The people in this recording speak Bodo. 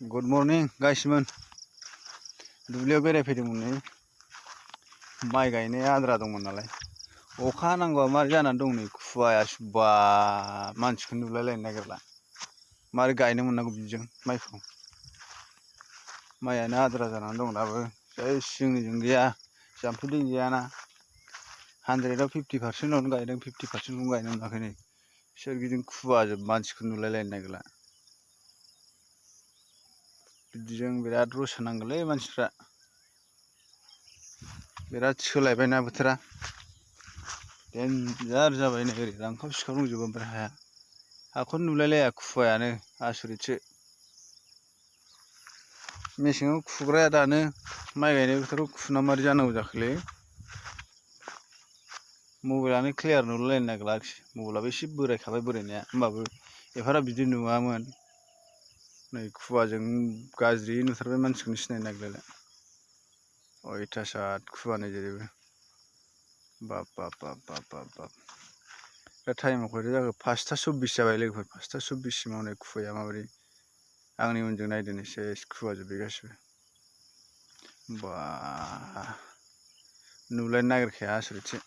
गुड मर्निं गाइसमोन दुब्लियाव बेरायफैदोंमोन नै माइ गायनाय आद्रा दंमोन नालाय अखा हानांगौआ मारै जानानै दं नै खुवाया सुबा मानसिखौनो नुलायलायनो नागिरला मारै गायनो मोननांगौ बिदिजों माइखौ माइयानो आद्रा जानानै दं दाबो सेस जोंनिजों गैया जाम्फै दै गैयाना 100आव 50% गायदों 50%खौनो गायनो मोनाखै नै सोरगिदिं खुवाजोब मानसिखौनो नुलायलायनो नागिरला बिदिजों बिराद रसा नांगोनलै मानसिफ्रा बिराद सोलायबायना बोथोरा देनजार जाबाय नै ओरै रानखाव सिखाव दंजोबो ओमफ्राय हाखौनो नुलायलाया खुवायानो आसरितसो मेसेङाव खुग्राया दानो माइ गायनाय बोथोराव खुना मारै जानांगौ जाखोलै मबाइलानो क्लियार नुलायलायनो नागिरला आरोखि मबाइलाबो एसे बोरायखाबाय बोरायनाया होमबाबो एफाराब बिदि नुवामोन नै खुवाजों गाज्रि नुथारबाय मानसिखौनो सिनायनो नागिरलायला अयथासार खुवा नै जेरैबो बाब बाब बाब बाब बाब बाब दा टाइमा खयथा जाखो 5:24 जाबाय लोगोफोर 5:24 सिमाव नै खुवाया माबायदि आंनि उनजों नायदो नै सेस खुवाजोब्बाय गासिबो बा नुलायनो नागिरखाया आसरितसो